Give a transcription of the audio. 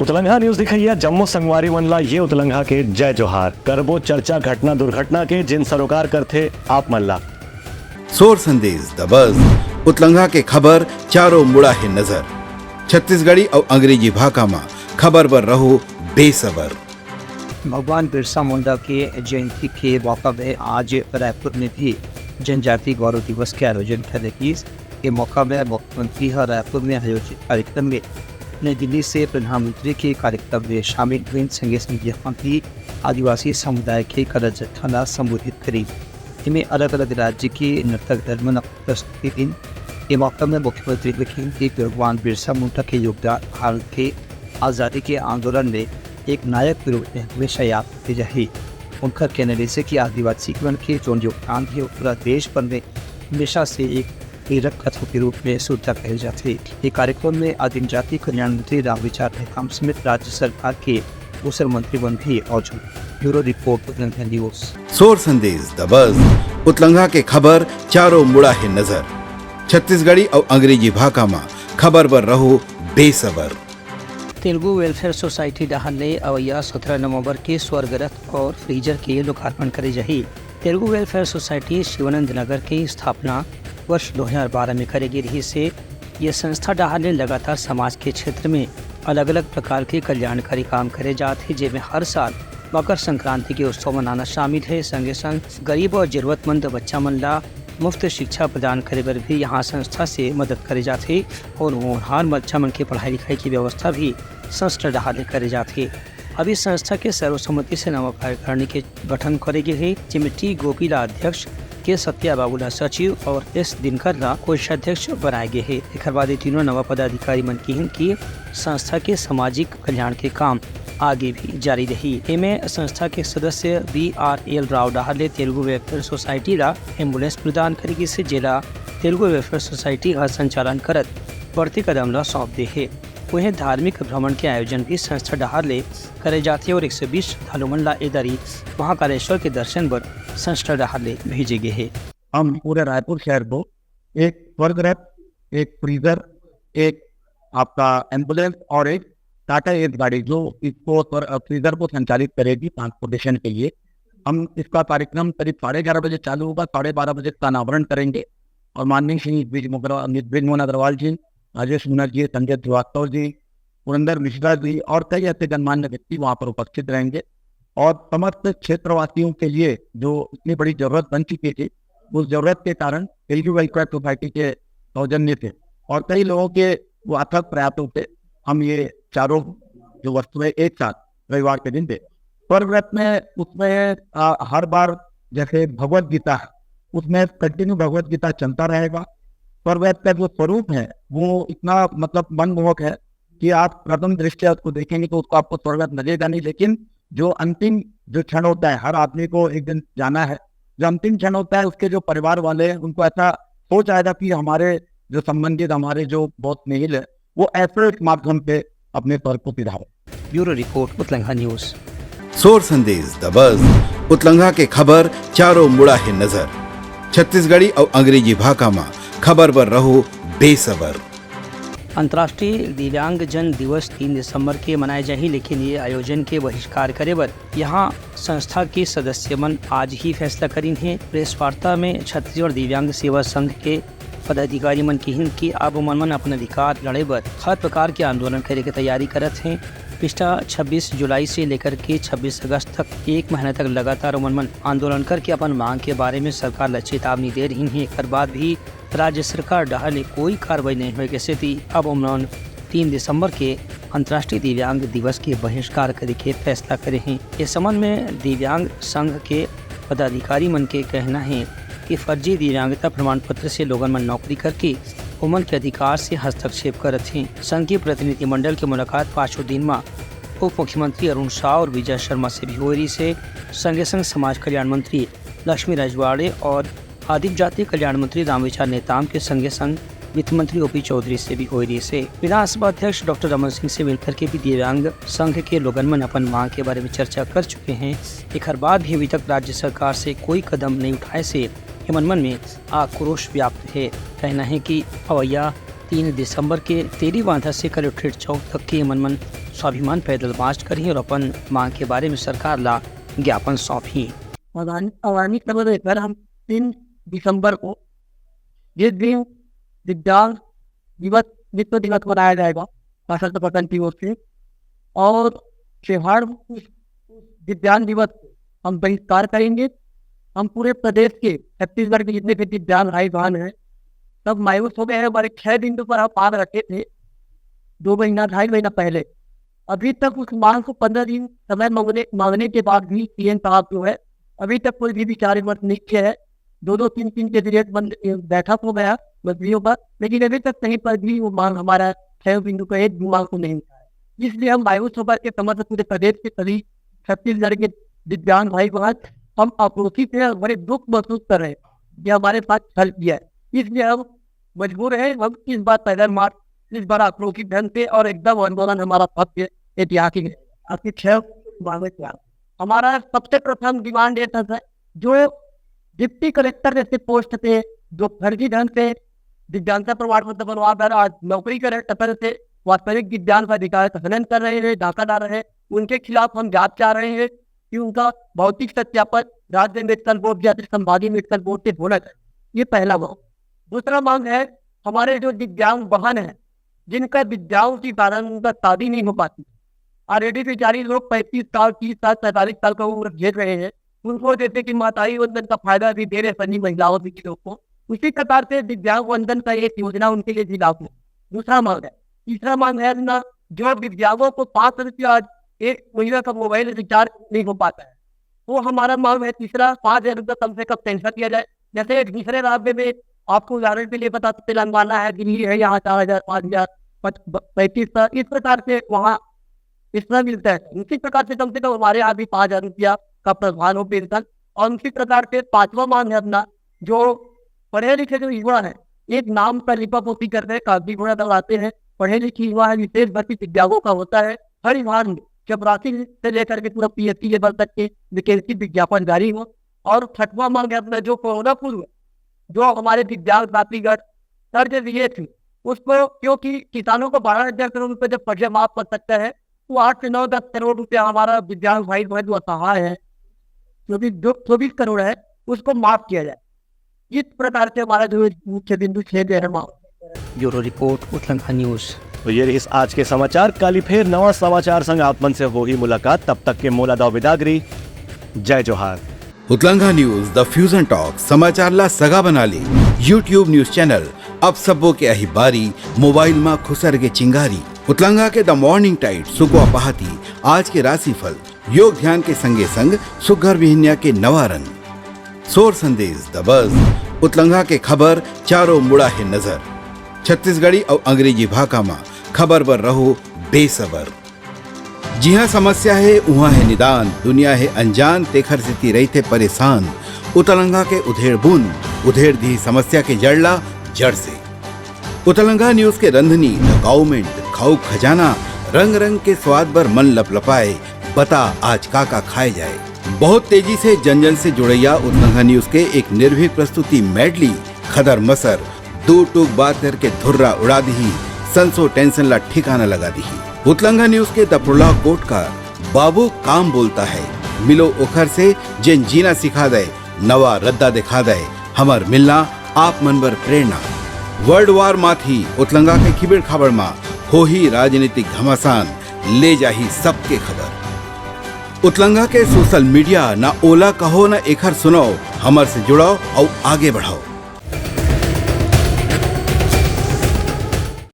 उतलंघा news दिखाइए जम्मू संगवारी मनला ये उतलंघा के जय जोहार करबो चर्चा घटना दुर्घटना के जिन सरोकार करते आप मल्ला सोर संदेश द बज़ उतलंघा के खबर चारों मुड़ा है नजर छत्तीसगढ़ी और अंग्रेजी भाषा में खबर पर रहो बेसबर। भगवान बिरसा मुंडा के जयंती के मौका में आज रायपुर में भी जनजाति गौरव दिवस के आयोजन करेगी। के मौका में मुख्यमंत्री रायपुर में आयोजित कार्यक्रम में नई दिल्ली से प्रधानमंत्री के कार्यक्रम में शामिल हुए संगे संघीय मंत्री आदिवासी समुदाय के कार्यजत्था संबोधित करी। इनमें अलग अलग राज्य के नर्तक दल प्रस्तुति दिन के मौका में मुख्यमंत्री ने कहा कि भगवान बिरसा मुंडा के योगदान भारत के आज़ादी के आंदोलन में एक नायक के रूप में हमेशा याद की जाए। उनका कहना है कि आदिवासी के जो योगदान है पूरा देश भर में हमेशा से एक प्रेरक कथों के रूप में सुनता कहे जाते। ये कार्यक्रम में आदिम जाति कल्याण मंत्री रामविचार नेताम समेत राज्य सरकार के दूसरे मंत्रीगण भी मौजूद। ब्यूरो रिपोर्ट उतलंघा न्यूज। सोर संदेश द बज़ उतलंघा के खबर चारों मुड़ा है नजर छत्तीसगढ़ी और अंग्रेजी भाषा में खबर पर रहो बेसबर। तेलुगु वेलफेयर सोसाइटी डहान ने अवैया 17 नवंबर के स्वर्गरथ और फ्रीजर के लोकार्पण करे जाही। तेलुगु वेलफेयर सोसाइटी शिवानंद नगर की स्थापना वर्ष 2012 में करेगी रही से ये संस्था डहान ने लगातार समाज के क्षेत्र में अलग अलग प्रकार के कल्याणकारी काम करे जाते, जिनमें हर साल मकर संक्रांति के उत्सव मनाना शामिल है। संगे संग गरीब और जरूरतमंद बच्चा मन ला मुफ्त शिक्षा प्रदान करे पर भी यहाँ संस्था से मदद करे जाते और हर बच्चा मन के पढ़ाई लिखाई की व्यवस्था भी संस्था डहाल करे जाते। अभी संस्था के सर्वसम्मति से नवा कार्यकारिणी के गठन करेगी है, जिसमें टी गोपीला अध्यक्ष, के सत्या बाबूला सचिव और एस दिनकर ला कोषाध्यक्ष बनाए गए हैं। एक बाद तीनों नवा पदाधिकारी मन की संस्था के सामाजिक कल्याण के काम आगे भी जारी रही। इनमें संस्था के सदस्य BRL राव डहाल ने तेलुगु वेलफेयर सोसाइटी ला एम्बुलेंस प्रदान करेगी से जिला तेलुगु वेलफेयर सोसाइटी का संचालन करत बढ़ती कदम ला सौंप दे है। वहीं धार्मिक भ्रमण के आयोजन भी संस्था डहार ले करे जाते और 120 श्रद्धालु मन ला इधरी महाकालेश्वर के दर्शन पर संस्था डहार ले भेजे गए है। हम पूरे रायपुर शहर को एक स्वर्गरथ, एक फ्रीजर, एक आपका एम्बुलेंस और एक टाटा एस गाड़ी जो इसको फ्रीजर को संचालित करेगी ट्रांसपोर्टेशन के लिए। हम इसका कार्यक्रम करीब 11:30 बजे चालू होगा, 12:30 बजे का अनावरण करेंगे और माननीय श्री ब्रिजमोहन अग्रवाल जी, राजेश मुनर जी, संजय श्रीवास्तव जी, पुरंदर मिश्रा जी और कई ऐसे गणमान्य व्यक्ति वहाँ पर उपस्थित रहेंगे। और समस्त क्षेत्रवासियों के लिए जो इतनी बड़ी जरूरत बन चुकी थी, उस जरूरत के कारण तेलुगु वेलफेयर सोसाइटी के सौजन्य थे और कई लोगों के वो अथक प्रयासों से हम ये चारों जो वस्तुएं एक साथ रविवार के दिन दे। स्वर्गरथ में उसमें हर बार जैसे भगवत गीता है, उसमें कंटिन्यू भगवत गीता चलता रहेगा। स्वर्गरथ का जो स्वरूप है वो इतना मनमोहक है कि आप प्रथम दृष्टया उसको देखेंगे तो उसको आपको स्वर्गरथ लगेगा नहीं, लेकिन जो अंतिम जो क्षण होता है, हर आदमी को एक दिन जाना है, जो अंतिम क्षण होता है उसके जो परिवार वाले हैं उनको ऐसा सोच आएगा कि हमारे जो संबंधित, हमारे जो बहुत स्नेहिल है वो ऐसे माध्यम पे अपने स्वर को सिधारे। ब्यूरो रिपोर्ट उतलंघा न्यूज। सोर संदेश द बज़ उतलंघा के खबर चारों मुड़ा है नजर छत्तीसगढ़ी और अंग्रेजी भाषा में खबर पर रहो बेसबर। अंतर्राष्ट्रीय दिव्यांग जन दिवस 3 दिसंबर के मनाए जाही, लेकिन ये आयोजन के बहिष्कार करे बर यहाँ संस्था के सदस्य मन आज ही फैसला करीन है। प्रेस वार्ता में छत्तीसगढ़ दिव्यांग सेवा संघ के पदाधिकारी मन की अब मन अपन अधिकार लड़े बर हर प्रकार के आंदोलन करे के तैयारी करत हैं। पिछला 26 जुलाई से लेकर के 26 अगस्त तक एक महीने तक लगातार मन आंदोलन करके अपन मांग के बारे में सरकार ला चेतावनी दे रही है। एक बाद भी राज्य सरकार डहाले कोई कार्रवाई नहीं हुए के स्थिति अब उन्होंने 3 दिसंबर के अंतर्राष्ट्रीय दिव्यांग दिवस के बहिष्कार करे के फैसला करे हैं। इस संबंध में दिव्यांग संघ के पदाधिकारी मन के कहना है कि फर्जी दिव्यांगता प्रमाण पत्र से लोगन मन नौकरी करके उमन के अधिकार से हस्तक्षेप करत हैं। संघ के प्रतिनिधि मंडल के मुलाकात 5 दिन में उप मुख्यमंत्री अरुण शाह और विजय शर्मा से भी हो रही से संगे संग समाज कल्याण मंत्री लक्ष्मी रजवाड़े और आदिम जाति कल्याण मंत्री रामविचार नेताम के संगे संग वित्त मंत्री OP चौधरी से भी हो रही से विधानसभा अध्यक्ष डॉक्टर रमन सिंह से मिलकर के भी दिव्यांग संघ के लोगन मन अपन मांग के बारे में चर्चा कर चुके हैं। एक बाद भी अभी तक राज्य सरकार से कोई कदम नहीं उठाए से मन में आक्रोश व्याप्त है। कहना है कि अवैया 3 दिसंबर के तेरी बांधा से कलेक्ट्रेट चौक तक के मनमन स्वाभिमान पैदल मार्च करी और अपन मांग के बारे में सरकार ला ज्ञापन सौंपी। आगामी समय पर हम 3 दिसंबर को जिस दिन दिव्यांग दिवस विश्व दिवस मनाया जाएगा सशस्त्र बल की ओर से, और त्योहार दिव्यांग दिवस हम बहिष्कार करेंगे। हम पूरे प्रदेश के छत्तीसगढ़ के जितने भी दिव्यांग भाई बहन हैं सब मायूस हो गए हैं। हमारे 6 दिन पर हम मांग रखे थे 2 महीना 2.5 महीना पहले, अभी तक उस मांग को 15 दिन समय मांगने के बाद भी सीएम साहब जो है अभी तक कोई भी विचार विमर्श नहीं किया है। 2-2 3-3 के पीरियड बैठक हो गया मंत्रियों पर, लेकिन अभी तक कहीं पर भी वो मांग हमारा 6 बिंदु का एक भी मांग को नहीं उठाया। इसलिए हम मायूस होकर के समस्त पूरे प्रदेश के सभी छत्तीसगढ़ के दिव्यांग भाई बहन हम आक्रोशित हैं और बड़े दुख महसूस कर रहे हैं कि हमारे साथ छल किया है। इसलिए हम मजबूर हैं, हम इस बार पैदल मार्च इस बार आक्रोशित ढंग से और एकदम आंदोलन हमारा भव्य ऐतिहासिक है। आपकी 6 मांगे क्या? हमारा सबसे प्रथम डिमांड ये था जो डिप्टी कलेक्टर जैसे पोस्ट पे जो फर्जी ढंग से दिव्यांगता प्रमाण पत्र बनवा कर आज नौकरी कर रहे से वास्तविक दिव्यांग का अधिकार का हनन कर रहे हैं, डाका डाल रहे हैं, उनके खिलाफ हम जांच चाह रहे हैं कि उनका भौतिक सत्यापन राज्य मेडिकल बोर्ड या संभागीय मेडिकल बोर्ड से होना चाहिए। ये पहला मांग। दूसरा मांग है हमारे जो दिव्यांग बहन है जिनका दिव्यांग के कारण उनका शादी नहीं हो पाती, ऑलरेडी बेचारी लोग 35 साल 30 साल 45 साल का उम्र झेल रहे हैं, उनको जैसे कि माताई वंदन का फायदा भी दे रहे सभी महिलाओं की लोग को, उसी प्रकार से दिव्यांग वंदन का एक योजना उनके लिए भी लागू। दूसरा मांग है। तीसरा मांग है ना जो दिव्यांगों को 5 रुपया एक महीना का मोबाइल रिचार्ज नहीं हो पाता है, वो हमारा मांग है। तीसरा 5,000 रुपया कम से कम पेंशन दिया जाए। जैसे दूसरे राज्य में आपको उदाहरण के लिए बता तेलंगाना है, दिल्ली है, यहाँ 4,000 5,000 35,000 इस प्रकार से वहाँ इतना मिलता है। उसी प्रकार से कम हमारे यहाँ भी 5,000 रुपया का प्रावधान हो पेंशन। और उसी प्रकार से 5वां मांग है अपना जो पढ़े लिखे जो युवा है एक नाम पर लिपापोती करते हैं, कागजी घोड़ा दौड़ाते हैं, पढ़े लिखे युवा है, विशेष भर्ती दिव्यांगों का होता है। हर विभाग में चपरासी से लेकर के पूरा PhD लेवल तक के वैकेंसी विज्ञापन जारी हो। और 6वां मांग है अपना जो कोरोना पूर्व जो हमारे दिव्यांग साथीगढ़ कर्ज लिए थे उसको, क्योंकि किसानों को 12,000 करोड़ रुपए जब कर्ज माफ कर सकता है तो 8 से 9-10 करोड़ रुपया हमारा दिव्यांग भाई बहन जो असहाय है जो भी 24 करोड़ है उसको माफ किया जाए। इस प्रकार से हमारा जो मुख्य बिंदु 6 है मांग। ब्यूरो रिपोर्ट उत्तलंघा न्यूज। तो ये रही आज के समाचार। कल फिर नवा समाचार संग आप मन से हो ही मुलाकात। तब तक के मोला दाव विदागरी। जय जोहार। उतलंघा न्यूज द फ्यूजन टॉक समाचार ला सगा बना ली। यूट्यूब न्यूज चैनल अब सबो के अही बारी मोबाइल में खुसर के चिंगारी। उतलंघा के द मॉर्निंग टाइट सुगवा पहाती आज के राशिफल योग ध्यान के संगे संग सुघर विहिन्या के नवा रंग सोर संदेश द बज उतलंघा के खबर चारों मुड़ा है नजर। छत्तीसगढ़ी और अंग्रेजी भाषा में खबर पर रहो बेसबर। जी हाँ समस्या है वहाँ है निदान, दुनिया है अनजान तेखर से रही थे परेशान। उतलंघा के उधेड़ बूंद उधेड़ दी समस्या के जड़ला जड़ से। उतलंघा न्यूज के रंधनी द गवर्नमेंट खाऊ खजाना रंग रंग के स्वाद पर मन लपलपाए बता आज का खाए जाए। बहुत तेजी से जन जन से जुड़ैया उतलंघा न्यूज के एक निर्भीक प्रस्तुति मेडली खदर मसर दो टूक बात करके धुर्रा उड़ा दी संसो टेंशन ला ठिकाना लगा दी। उतलंघा न्यूज के दपुरला कोट का बाबू काम बोलता है मिलो ओखर से जिन जीना सिखा दे नवा रद्दा दिखा दे हमर मिलना आप मनबर प्रेरणा। वर्ल्ड वार माथी उतलंघा के खिबड़ खबर मा हो ही राजनीतिक घमासान ले जाही सबके खबर। उतलंघा के सोशल मीडिया ना ओला कहो ना एखर सुनाओ हमर से जुड़ाओ और आगे बढ़ाओ।